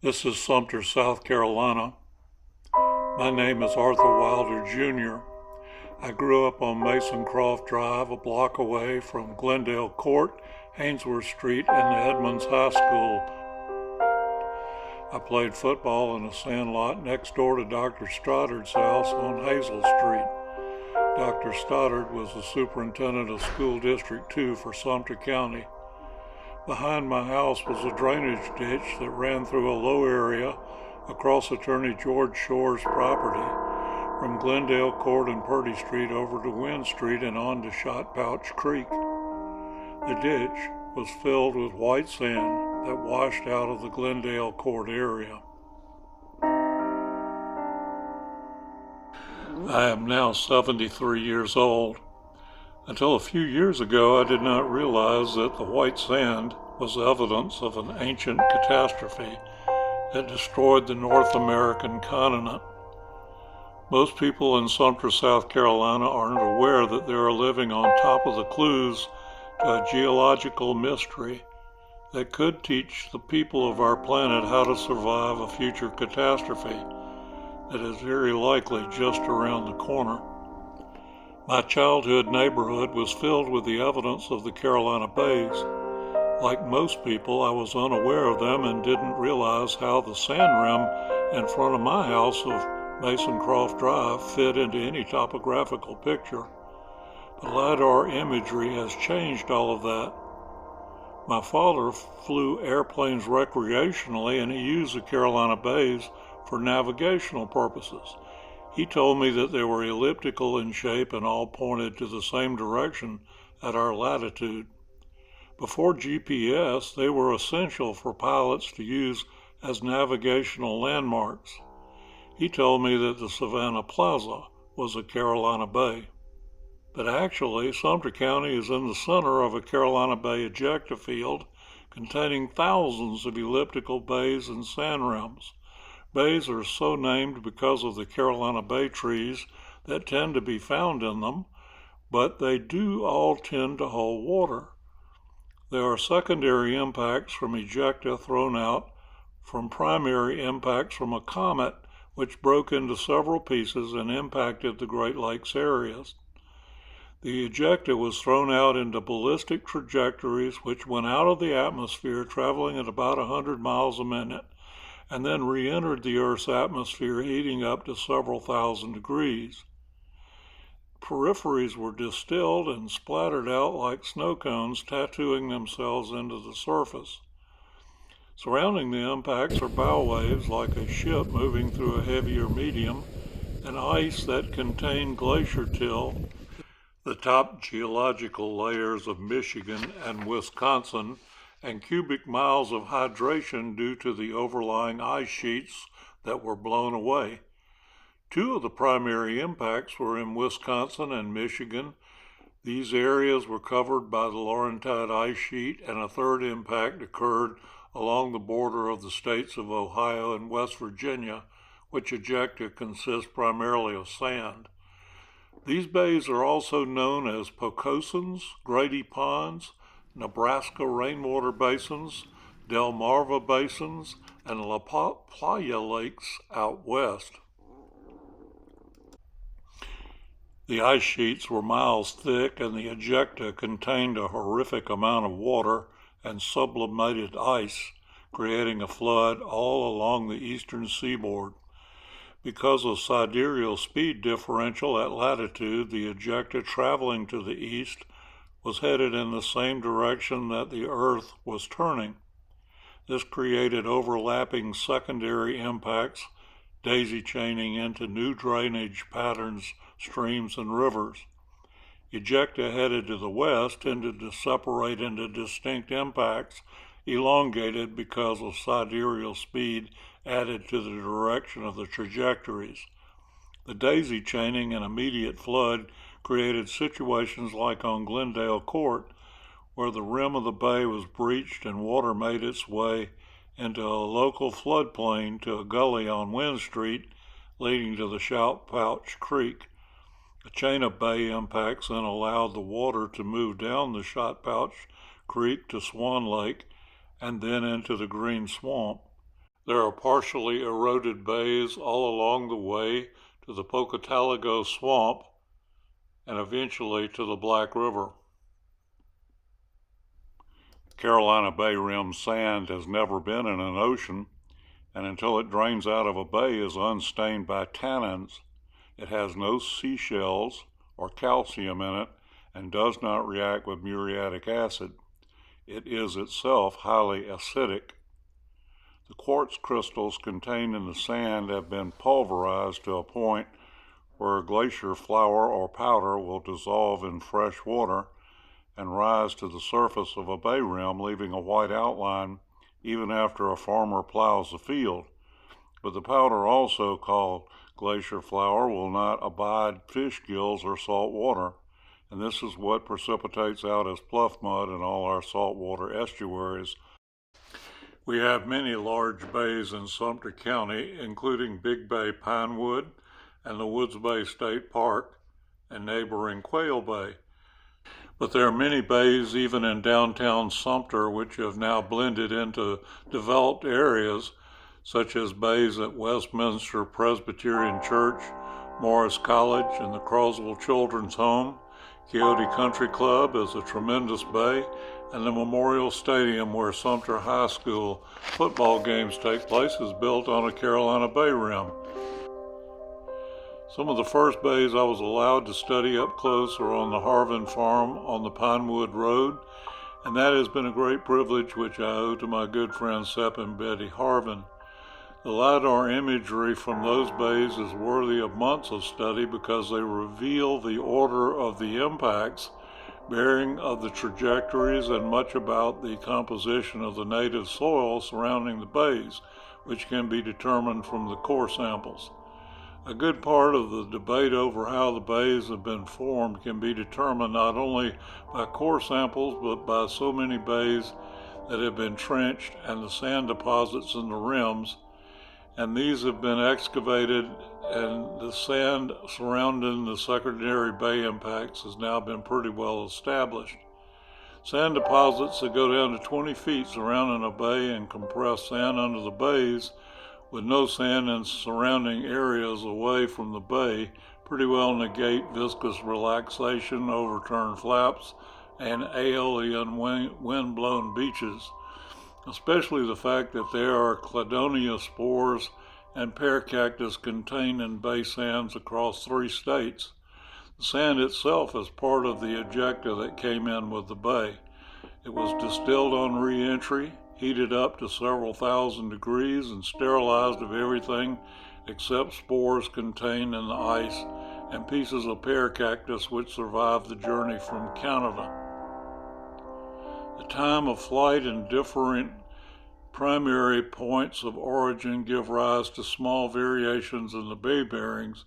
This is Sumter, South Carolina. My name is Arthur Wilder, Jr. I grew up on Mason Croft Drive, a block away from Glendale Court, Haynesworth Street, and the Edmunds High School. I played football in a sand lot next door to Dr. Stoddard's house on Hazel Street. Dr. Stoddard was the superintendent of School District 2 for Sumter County. Behind my house was a drainage ditch that ran through a low area across Attorney George Shore's property from Glendale Court and Purdy Street over to Wynn Street and on to Shot Pouch Creek. The ditch was filled with white sand that washed out of the Glendale Court area. I am now 73 years old. Until a few years ago, I did not realize that the white sand was evidence of an ancient catastrophe that destroyed the North American continent. Most people in Sumter, South Carolina aren't aware that they are living on top of the clues to a geological mystery that could teach the people of our planet how to survive a future catastrophe that is very likely just around the corner. My childhood neighborhood was filled with the evidence of the Carolina Bays. Like most people, I was unaware of them and didn't realize how the sand rim in front of my house of Mason Croft Drive fit into any topographical picture. But LiDAR imagery has changed all of that. My father flew airplanes recreationally, and he used the Carolina Bays for navigational purposes. He told me that they were elliptical in shape and all pointed to the same direction at our latitude. Before GPS, they were essential for pilots to use as navigational landmarks. He told me that the Savannah Plaza was a Carolina Bay. But actually, Sumter County is in the center of a Carolina Bay ejecta field containing thousands of elliptical bays and sand rims. Bays are so named because of the Carolina Bay trees that tend to be found in them, but they do all tend to hold water. There are secondary impacts from ejecta thrown out from primary impacts from a comet which broke into several pieces and impacted the Great Lakes areas. The ejecta was thrown out into ballistic trajectories which went out of the atmosphere traveling at about 100 miles a minute and then re-entered the Earth's atmosphere heating up to several thousand degrees. Peripheries were distilled and splattered out like snow cones, tattooing themselves into the surface. Surrounding the impacts are bow waves like a ship moving through a heavier medium, and ice that contained glacier till. The top geological layers of Michigan and Wisconsin, and cubic miles of hydration due to the overlying ice sheets that were blown away. Two of the primary impacts were in Wisconsin and Michigan. These areas were covered by the Laurentide ice sheet, and a third impact occurred along the border of the states of Ohio and West Virginia, which ejecta consists primarily of sand. These bays are also known as Pocosons, Grady Ponds, Nebraska Rainwater Basins, Delmarva Basins, and La Playa Lakes out west. The ice sheets were miles thick, and the ejecta contained a horrific amount of water and sublimated ice, creating a flood all along the eastern seaboard. Because of sidereal speed differential at latitude, the ejecta traveling to the east was headed in the same direction that the Earth was turning. This created overlapping secondary impacts, daisy chaining into new drainage patterns, streams, and rivers. Ejecta headed to the west tended to separate into distinct impacts, elongated because of sidereal speed added to the direction of the trajectories. The daisy chaining and immediate flood created situations like on Glendale Court, where the rim of the bay was breached and water made its way into a local floodplain to a gully on Wynn Street, leading to the Shot Pouch Creek. A chain of bay impacts then allowed the water to move down the Shot Pouch Creek to Swan Lake and then into the Green Swamp. There are partially eroded bays all along the way to the Pocataligo Swamp and eventually to the Black River. Carolina Bay rim sand has never been in an ocean, and until it drains out of a bay is unstained by tannins. It has no seashells or calcium in it and does not react with muriatic acid. It is itself highly acidic. The quartz crystals contained in the sand have been pulverized to a point where a glacier flour or powder will dissolve in fresh water and rise to the surface of a bay rim, leaving a white outline even after a farmer plows the field. But the powder, also called glacier flour, will not abide fish gills or salt water, and this is what precipitates out as pluff mud in all our saltwater estuaries. We have many large bays in Sumter County, including Big Bay Pinewood and the Woods Bay State Park and neighboring Quail Bay. But there are many bays even in downtown Sumter which have now blended into developed areas, such as bays at Westminster Presbyterian Church, Morris College, and the Croswell Children's Home. Quixote Country Club is a tremendous bay, and the Memorial Stadium where Sumter High School football games take place is built on a Carolina Bay rim. Some of the first bays I was allowed to study up close are on the Harvin Farm on the Pinewood Road, and that has been a great privilege which I owe to my good friends Sepp and Betty Harvin. The LiDAR imagery from those bays is worthy of months of study because they reveal the order of the impacts, bearing of the trajectories, and much about the composition of the native soil surrounding the bays, which can be determined from the core samples. A good part of the debate over how the bays have been formed can be determined not only by core samples, but by so many bays that have been trenched and the sand deposits in the rims, and these have been excavated, and the sand surrounding the secondary bay impacts has now been pretty well established. Sand deposits that go down to 20 feet surrounding a bay and compress sand under the bays with no sand in surrounding areas away from the bay pretty well negate viscous relaxation, overturned flaps, and aeolian wind-blown beaches, especially the fact that there are cladonia spores and pear cactus contained in bay sands across 3 states. The sand itself is part of the ejecta that came in with the bay. It was distilled on re-entry, heated up to several thousand degrees, and sterilized of everything except spores contained in the ice and pieces of pear cactus which survived the journey from Canada. The time of flight and different primary points of origin give rise to small variations in the bay bearings,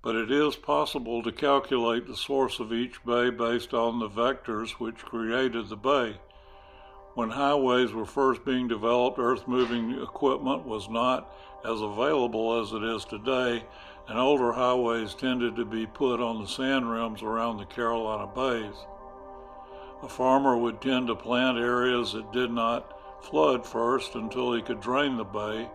but it is possible to calculate the source of each bay based on the vectors which created the bay. When highways were first being developed, earth-moving equipment was not as available as it is today, and older highways tended to be put on the sand rims around the Carolina bays. A farmer would tend to plant areas that did not flood first until he could drain the bay,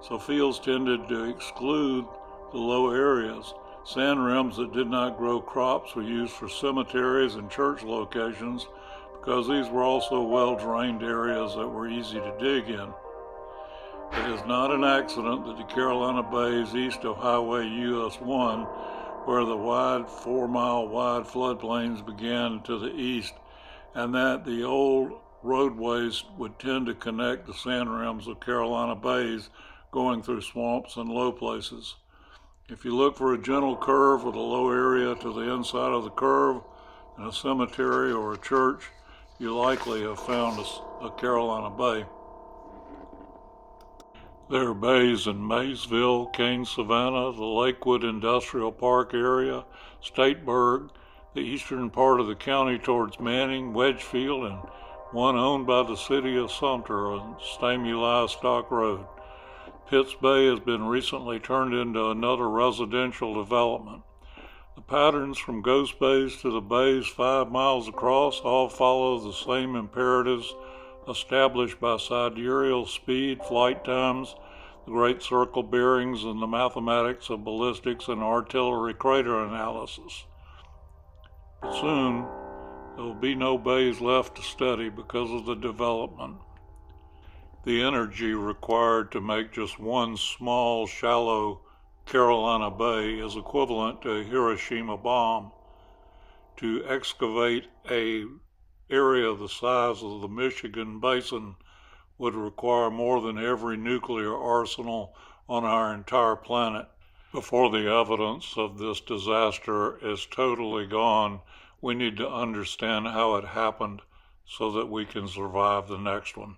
so fields tended to exclude the low areas. Sand rims that did not grow crops were used for cemeteries and church locations, because these were also well-drained areas that were easy to dig in. It is not an accident that the Carolina bays east of Highway US 1, where the wide 4-mile wide floodplains began to the east, and that the old roadways would tend to connect the sand rims of Carolina bays going through swamps and low places. If you look for a gentle curve with a low area to the inside of the curve in a cemetery or a church, you likely have found a Carolina bay. There are bays in Maysville, Cane Savannah, the Lakewood Industrial Park area, Stateburg, the eastern part of the county towards Manning, Wedgefield, and one owned by the city of Sumter on Stamuli Stock Road. Pitts Bay has been recently turned into another residential development. The patterns from Ghost Bays to the bays 5 miles across all follow the same imperatives established by sidereal speed, flight times, the great circle bearings, and the mathematics of ballistics and artillery crater analysis. But soon, there will be no bays left to study because of the development. The energy required to make just one small, shallow Carolina Bay is equivalent to a Hiroshima bomb. To excavate an area the size of the Michigan Basin would require more than every nuclear arsenal on our entire planet. Before the evidence of this disaster is totally gone, we need to understand how it happened so that we can survive the next one.